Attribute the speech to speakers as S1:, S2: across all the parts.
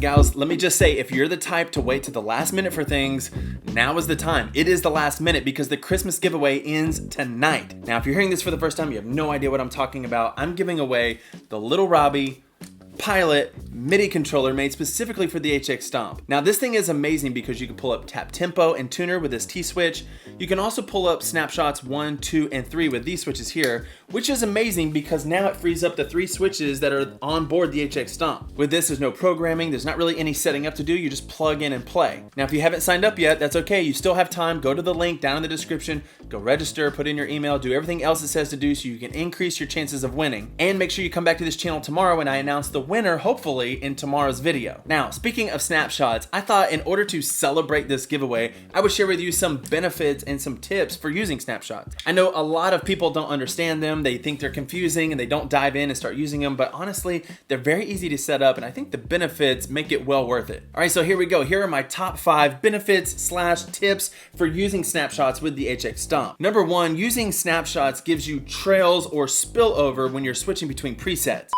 S1: gals, let me just say, if you're the type to wait to the last minute for things, now is the time. It is the last minute because the Christmas giveaway ends tonight. Now, if you're hearing this for the first time, you have no idea what I'm talking about. I'm giving away the Little Robbie Pilot MIDI controller made specifically for the HX Stomp. Now this thing is amazing because you can pull up tap tempo and tuner with this T-switch. You can also pull up snapshots 1, 2, and 3 with these switches here, which is amazing because now it frees up the 3 switches that are on board the HX Stomp. With this, there's no programming, there's not really any setting up to do, you just plug in and play. Now if you haven't signed up yet, that's okay, you still have time. Go to the link down in the description, go register, put in your email, do everything else it says to do so you can increase your chances of winning. And make sure you come back to this channel tomorrow when I announce the winner, hopefully in tomorrow's video. Now, speaking of snapshots, I thought in order to celebrate this giveaway, I would share with you some benefits and some tips for using snapshots. I know a lot of people don't understand them, they think they're confusing and they don't dive in and start using them, but honestly, they're very easy to set up and I think the benefits make it well worth it. All right, so here we go. Here are my top 5 benefits/tips for using snapshots with the HX Stomp. Number 1, using snapshots gives you trails or spillover when you're switching between presets.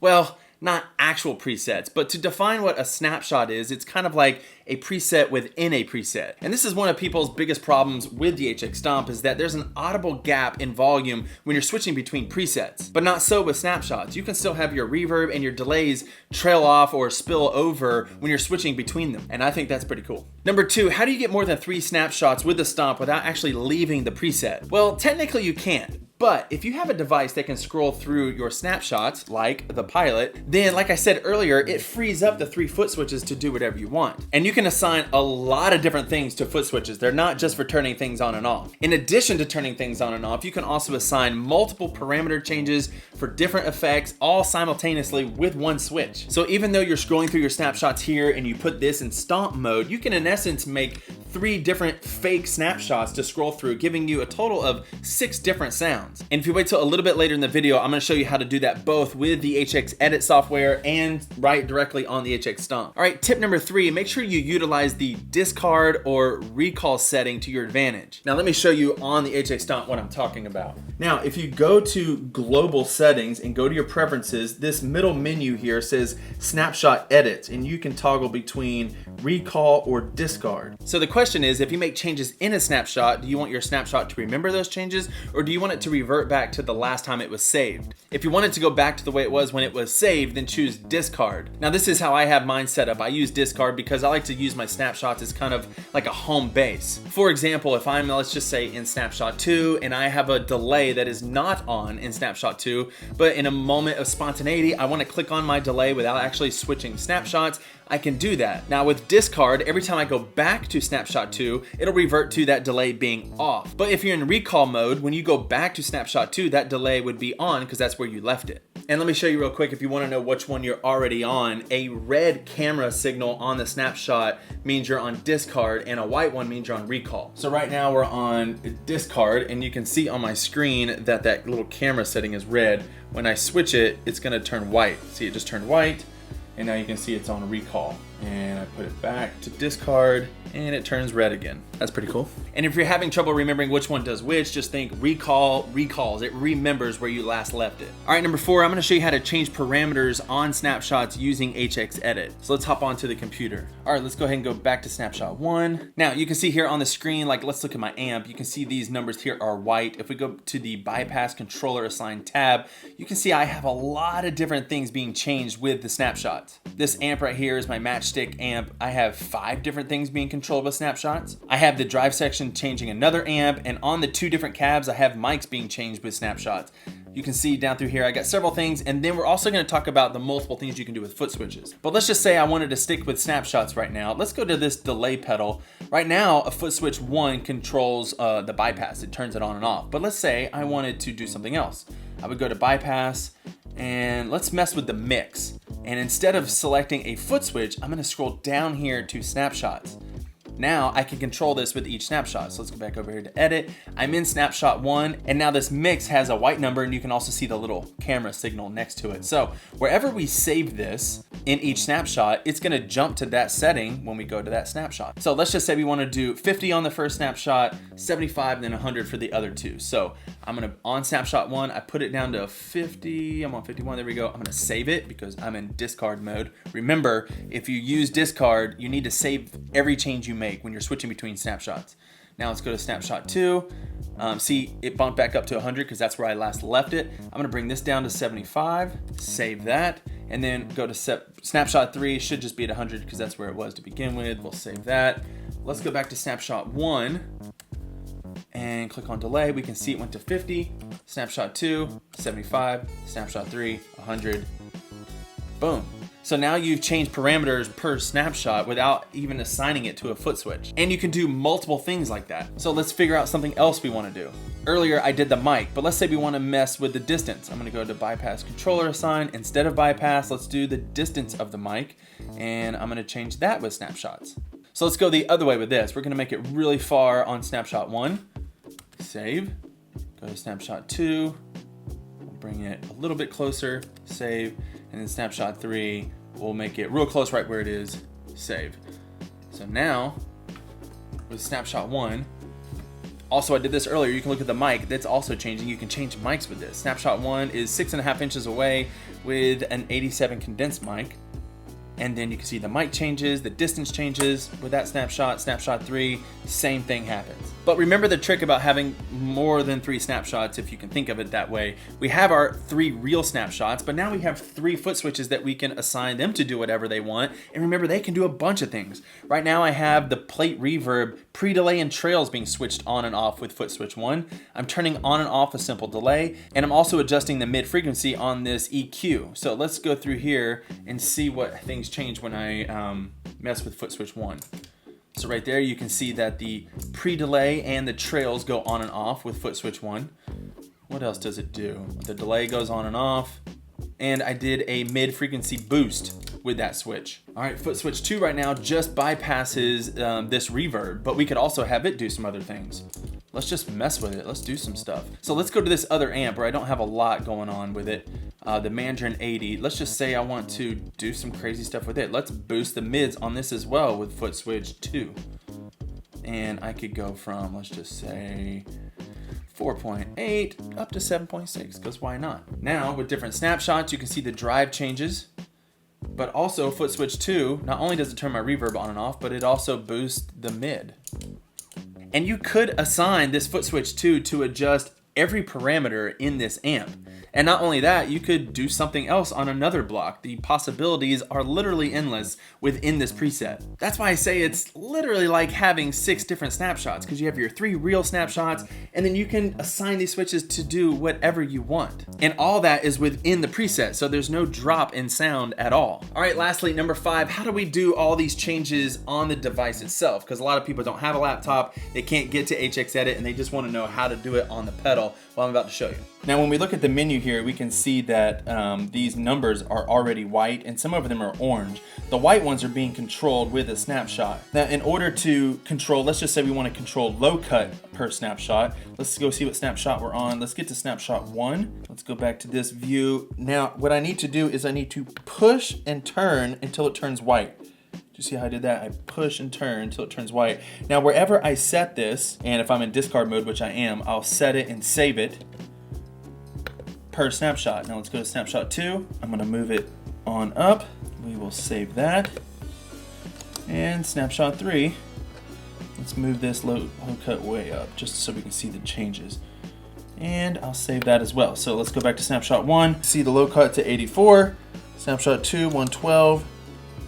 S1: Well, not actual presets, but to define what a snapshot is, it's kind of like a preset within a preset. And this is one of people's biggest problems with the HX Stomp is that there's an audible gap in volume when you're switching between presets, but not so with snapshots. You can still have your reverb and your delays trail off or spill over when you're switching between them. And I think that's pretty cool. Number 2, how do you get more than 3 snapshots with the Stomp without actually leaving the preset? Well, technically you can't. But if you have a device that can scroll through your snapshots, like the Pilot, then like I said earlier, it frees up the 3 foot switches to do whatever you want. And you can assign a lot of different things to foot switches. They're not just for turning things on and off. In addition to turning things on and off, you can also assign multiple parameter changes for different effects, all simultaneously with one switch. So even though you're scrolling through your snapshots here and you put this in stomp mode, you can in essence make 3 different fake snapshots to scroll through, giving you a total of 6 different sounds. And if you wait till a little bit later in the video, I'm gonna show you how to do that both with the HX Edit software and right directly on the HX Stomp. All right, tip number 3, make sure you utilize the discard or recall setting to your advantage. Now let me show you on the HX Stomp what I'm talking about. Now, if you go to global settings and go to your preferences, this middle menu here says snapshot edits, and you can toggle between recall or discard. So the question is, if you make changes in a snapshot, do you want your snapshot to remember those changes or do you want it to revert back to the last time it was saved? If you want it to go back to the way it was when it was saved, then choose discard. Now this is how I have mine set up. I use discard because I like to use my snapshots as kind of like a home base. For example, if I'm, let's just say in snapshot 2 and I have a delay that is not on in snapshot 2, but in a moment of spontaneity, I want to click on my delay without actually switching snapshots, I can do that. Now with discard, every time I go back to snapshot 2, it'll revert to that delay being off. But if you're in recall mode, when you go back to snapshot 2, that delay would be on because that's where you left it. And let me show you real quick if you want to know which one you're already on. A red camera signal on the snapshot means you're on discard and a white one means you're on recall. So right now we're on discard and you can see on my screen that that little camera setting is red. When I switch it, it's going to turn white. See, it just turned white. And now you can see it's on recall. And I put it back to discard and it turns red again. That's pretty cool. And if you're having trouble remembering which one does which, just think recall, recalls. It remembers where you last left it. All right, number 4, I'm gonna show you how to change parameters on snapshots using HX Edit. So let's hop onto the computer. All right, let's go ahead and go back to snapshot 1. Now you can see here on the screen, like let's look at my amp. You can see these numbers here are white. If we go to the bypass controller assigned tab, you can see I have a lot of different things being changed with the snapshots. This amp right here is my matchstick amp. I have 5 different things being controlled with snapshots. I have the drive section changing another amp, and on the 2 different cabs, I have mics being changed with snapshots. You can see down through here, I got several things, and then we're also gonna talk about the multiple things you can do with foot switches. But let's just say I wanted to stick with snapshots right now. Let's go to this delay pedal. Right now, a foot switch 1 controls the bypass. It turns it on and off. But let's say I wanted to do something else. I would go to bypass, and let's mess with the mix. And instead of selecting a foot switch, I'm gonna scroll down here to snapshots. Now I can control this with each snapshot. So let's go back over here to edit. I'm in snapshot 1, and now this mix has a white number, and you can also see the little camera signal next to it. So wherever we save this, in each snapshot, it's gonna jump to that setting when we go to that snapshot. So let's just say we wanna do 50 on the first snapshot, 75, and then 100 for the other two. So I'm gonna, on snapshot 1, I put it down to 50, I'm on 51, there we go. I'm gonna save it because I'm in discard mode. Remember, if you use discard, you need to save every change you make when you're switching between snapshots. Now let's go to snapshot 2. See, it bumped back up to 100 because that's where I last left it. I'm gonna bring this down to 75, save that, and then go to snapshot 3, should just be at 100 because that's where it was to begin with. We'll save that. Let's go back to snapshot 1 and click on delay. We can see it went to 50, snapshot 2, 75, snapshot 3, 100, boom. So now you've changed parameters per snapshot without even assigning it to a foot switch. And you can do multiple things like that. So let's figure out something else we want to do. Earlier I did the mic, but let's say we want to mess with the distance. I'm going to go to bypass controller assign. Instead of bypass, let's do the distance of the mic. And I'm going to change that with snapshots. So let's go the other way with this. We're going to make it really far on snapshot 1. Save. Go to snapshot 2. Bring it a little bit closer, save, and then snapshot 3, we'll make it real close right where it is, save. So now, with snapshot 1, also I did this earlier, you can look at the mic, that's also changing. You can change mics with this. Snapshot 1 is 6.5 inches away with an 87 condensed mic. And then you can see the mic changes, the distance changes with that snapshot. Snapshot 3, same thing happens. But remember the trick about having more than 3 snapshots, if you can think of it that way. We have our 3 real snapshots, but now we have 3 foot switches that we can assign them to do whatever they want. And remember, they can do a bunch of things. Right now I have the plate reverb, pre-delay and trails being switched on and off with foot switch 1. I'm turning on and off a simple delay, and I'm also adjusting the mid frequency on this EQ. So let's go through here and see what things change when I mess with foot switch 1. So right there you can see that the pre-delay and the trails go on and off with foot switch 1. What else does it do? The delay goes on and off, and I did a mid frequency boost with that switch. All right, foot switch 2 right now just bypasses this reverb, but we could also have it do some other things. Let's just mess with it. Let's do some stuff. So let's go to this other amp where I don't have a lot going on with it. The Mandarin 80. Let's just say I want to do some crazy stuff with it. Let's boost the mids on this as well with foot switch 2. And I could go from, let's just say, 4.8 up to 7.6, because why not? Now with different snapshots, you can see the drive changes. But also foot switch 2, not only does it turn my reverb on and off, but it also boosts the mid. And you could assign this foot switch 2 to adjust every parameter in this amp. And not only that, you could do something else on another block. The possibilities are literally endless within this preset. That's why I say it's literally like having 6 different snapshots, because you have your 3 real snapshots, and then you can assign these switches to do whatever you want. And all that is within the preset, so there's no drop in sound at all. All right, lastly, number 5, how do we do all these changes on the device itself? Because a lot of people don't have a laptop, they can't get to HX Edit, and they just want to know how to do it on the pedal. Well, I'm about to show you. Now, when we look at the menu here, we can see that these numbers are already white and some of them are orange. The white ones are being controlled with a snapshot. Now, in order to control, let's just say we want to control low cut per snapshot. Let's go see what snapshot we're on. Let's get to snapshot 1. Let's go back to this view. Now, what I need to do is I need to push and turn until it turns white. Do you see how I did that? I push and turn until it turns white. Now, wherever I set this, and if I'm in discard mode, which I am, I'll set it and save it per snapshot. Now let's go to snapshot 2. I'm gonna move it on up. We will save that. And snapshot 3. Let's move this low cut way up just so we can see the changes. And I'll save that as well. So let's go back to snapshot 1. See the low cut to 84. Snapshot 2, 112.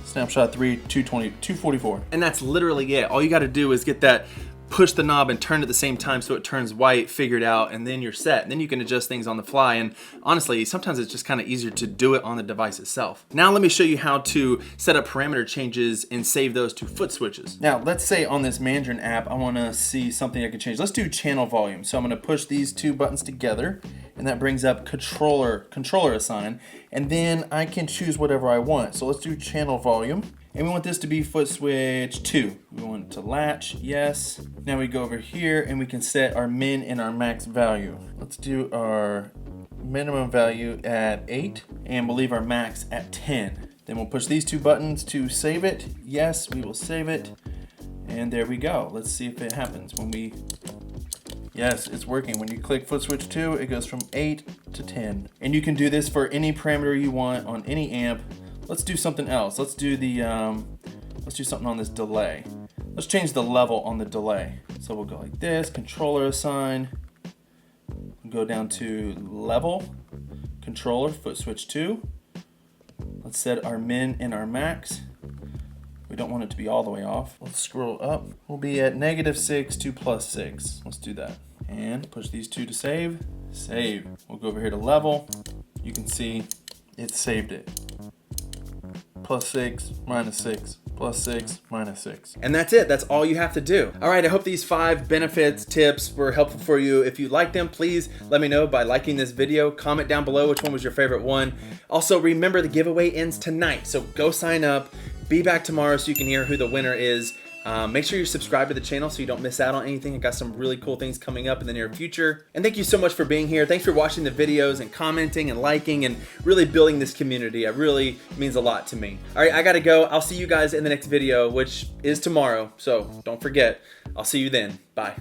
S1: Snapshot 3, 220, 244. And that's literally it. All you gotta do is get that, push the knob and turn at the same time so it turns white, figured out, and then you're set. And then you can adjust things on the fly. And honestly, sometimes it's just kind of easier to do it on the device itself. Now let me show you how to set up parameter changes and save those to foot switches. Now let's say on this Mandarin app, I wanna see something I can change. Let's do channel volume. So I'm gonna push these 2 buttons together, and that brings up controller assign. And then I can choose whatever I want. So let's do channel volume. And we want this to be foot switch 2. We want it to latch, yes. Now we go over here and we can set our min and our max value. Let's do our minimum value at 8 and we'll leave our max at 10.
S2: Then we'll push these two buttons to save it. Yes, we will save it. And there we go. Let's see if it happens when we, yes, it's working. When you click foot switch 2, it goes from 8 to 10. And you can do this for any parameter you want on any amp. Let's do something else. Let's do the, let's do something on this delay. Let's change the level on the delay. So we'll go like this, controller assign, go down to level, controller, foot switch 2. Let's set our min and our max. We don't want it to be all the way off. Let's scroll up. We'll be at -6 to +6. Let's do that. And push these two to save. Save. We'll go over here to level. You can see it saved it. +6, -6, +6, -6.
S1: And that's it. That's all you have to do. All right, I hope these 5 benefits, tips were helpful for you. If you like them, please let me know by liking this video. Comment down below which one was your favorite one. Also, remember the giveaway ends tonight, so go sign up. Be back tomorrow so you can hear who the winner is. Make sure you're subscribed to the channel so you don't miss out on anything. I got some really cool things coming up in the near future. And thank you so much for being here. Thanks for watching the videos and commenting and liking and really building this community. It really means a lot to me. All right, I gotta go. I'll see you guys in the next video, which is tomorrow. So don't forget, I'll see you then. Bye.